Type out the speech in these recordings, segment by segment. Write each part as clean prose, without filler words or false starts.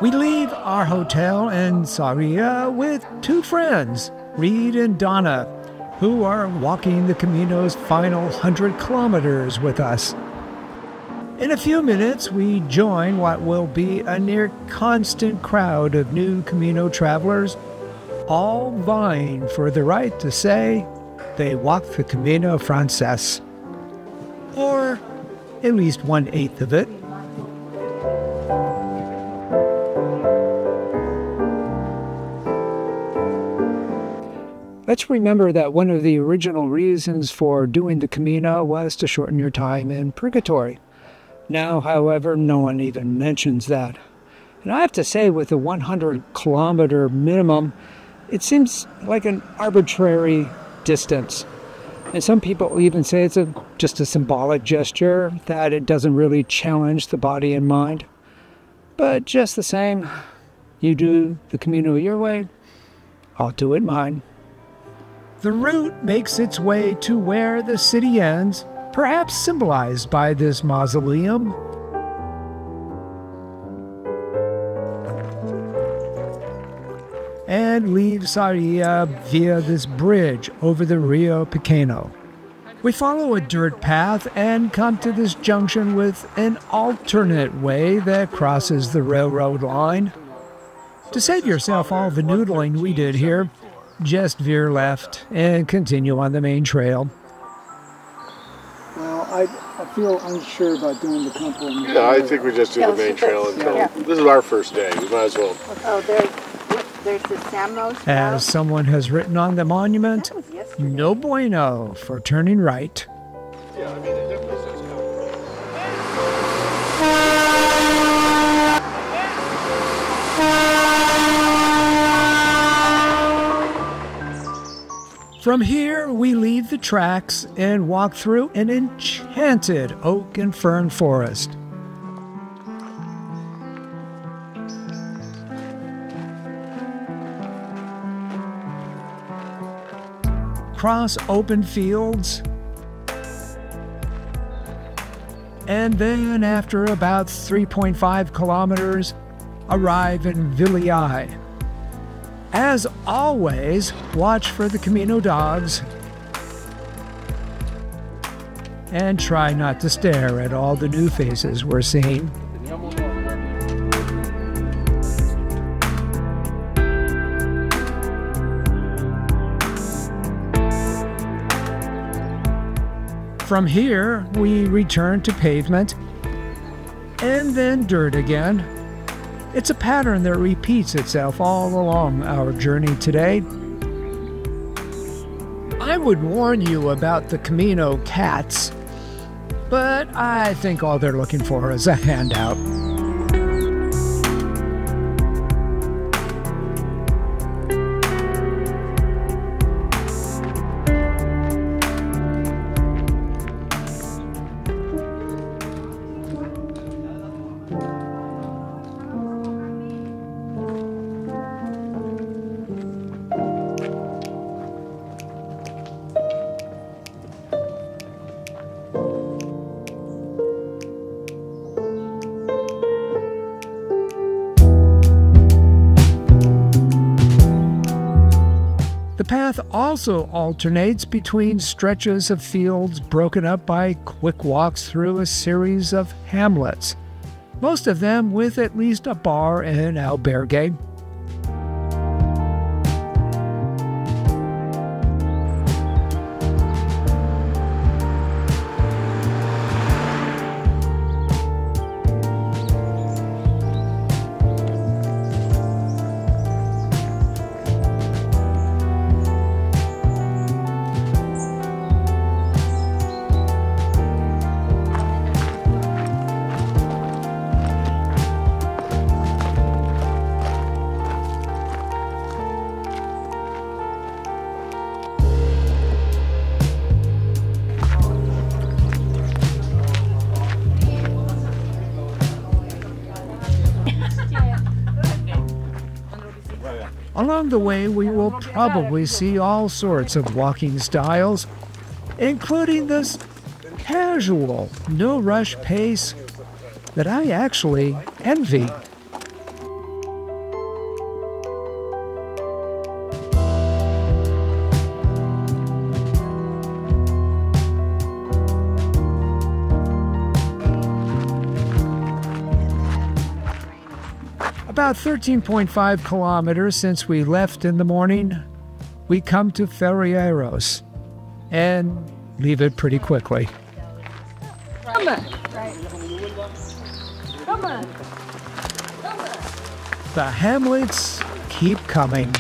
We leave our hotel in Sarria with two friends, Reed and Donna, who are walking the Camino's final 100 kilometers with us. In a few minutes, we join what will be a near constant crowd of new Camino travelers, all vying for the right to say they walked the Camino Frances, or at least 1/8 of it. Let's remember that one of the original reasons for doing the Camino was to shorten your time in purgatory. Now, however, no one even mentions that. And I have to say, with the 100-kilometer minimum, it seems like an arbitrary distance. And some people even say it's just a symbolic gesture, that it doesn't really challenge the body and mind. But just the same, you do the Camino your way, I'll do it mine. The route makes its way to where the city ends, perhaps symbolized by this mausoleum. And leave Sarria via this bridge over the Rio Pequeno. We follow a dirt path and come to this junction with an alternate way that crosses the railroad line. To save yourself all the noodling we did here, just veer left and continue on the main trail. Well, I feel unsure about doing the Cumberland. Yeah, I think we just do the main trail until this is our first day. We might as well. Oh, there's the Samos. As someone has written on the monument, no bueno for turning right. Yeah, I mean, it definitely says From here, we leave the tracks and walk through an enchanted oak and fern forest. Cross open fields, and then after about 3.5 kilometers, arrive in Villiers. As always, watch for the Camino dogs and try not to stare at all the new faces we're seeing. From here, we return to pavement and then dirt again. It's a pattern that repeats itself all along our journey today. I would warn you about the Camino cats, but I think all they're looking for is a handout. The path also alternates between stretches of fields broken up by quick walks through a series of hamlets, most of them with at least a bar and albergue. Along the way, we will probably see all sorts of walking styles, including this casual, no-rush pace that I actually envy. about 13.5 kilometers since we left in the morning, we come to Ferrieros and leave it pretty quickly. Come on. Come on. The hamlets keep coming,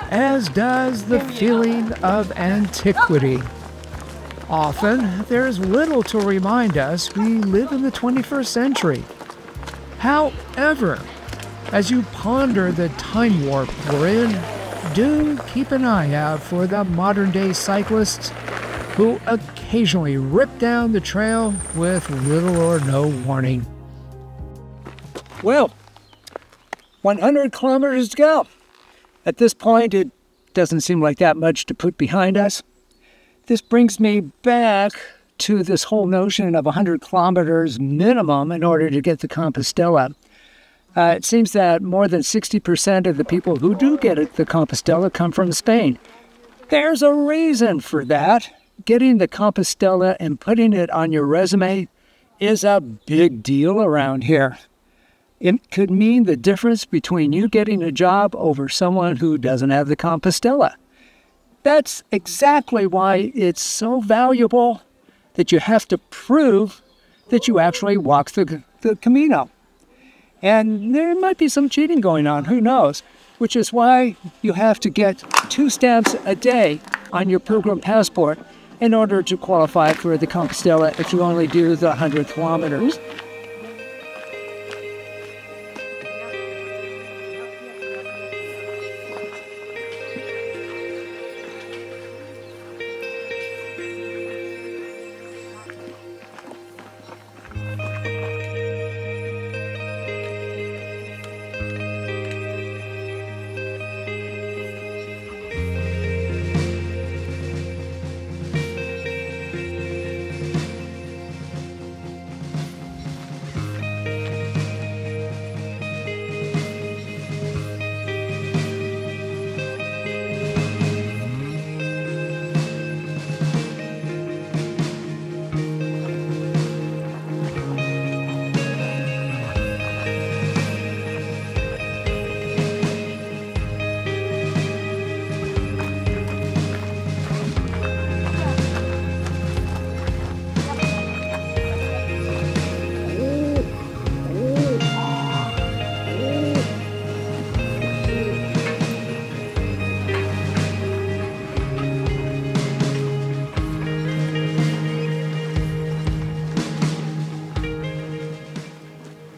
as does the feeling of antiquity. Often, there's little to remind us we live in the 21st century. However, as you ponder the time warp we're in, do keep an eye out for the modern-day cyclists who occasionally rip down the trail with little or no warning. Well, 100 kilometers to go. At this point, it doesn't seem like that much to put behind us. This brings me back to this whole notion of 100 kilometers minimum in order to get to Compostela. It seems that more than 60% of the people who do get it to Compostela come from Spain. There's a reason for that. Getting the Compostela and putting it on your resume is a big deal around here. It could mean the difference between you getting a job over someone who doesn't have the Compostela. That's exactly why it's so valuable that you have to prove that you actually walked the Camino. And there might be some cheating going on, who knows? Which is why you have to get 2 stamps a day on your pilgrim passport in order to qualify for the Compostela if you only do the 100 kilometers.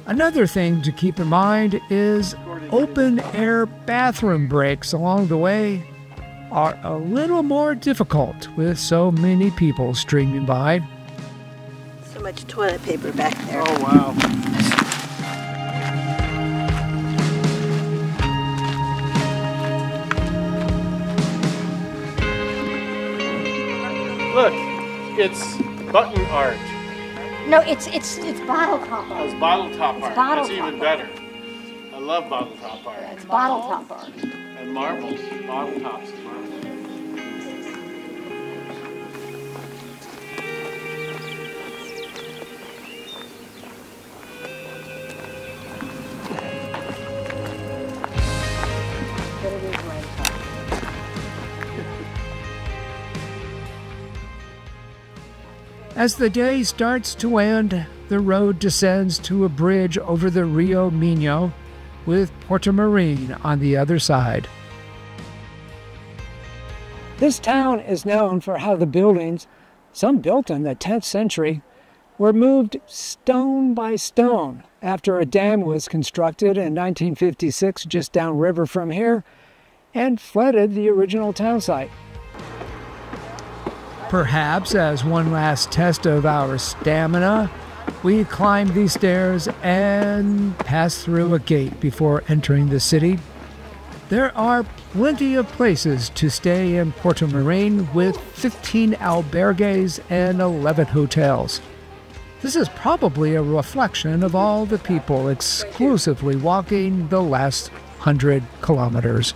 Another thing to keep in mind is open-air bathroom breaks along the way are a little more difficult with so many people streaming by. So much toilet paper back there. Oh, wow. Look, it's button art. No, it's bottle top art. Oh, it's bottle top art. bottle That's even top better. I love bottle top art. It's bottle top art. And marbles. Bottle tops and marbles. But it is right top. As the day starts to end, the road descends to a bridge over the Rio Minho with Portomarin on the other side. This town is known for how the buildings, some built in the 10th century, were moved stone by stone after a dam was constructed in 1956 just downriver from here and flooded the original town site. Perhaps as one last test of our stamina, we climb these stairs and pass through a gate before entering the city. There are plenty of places to stay in Portomarin with 15 albergues and 11 hotels. This is probably a reflection of all the people exclusively walking the last 100 kilometers.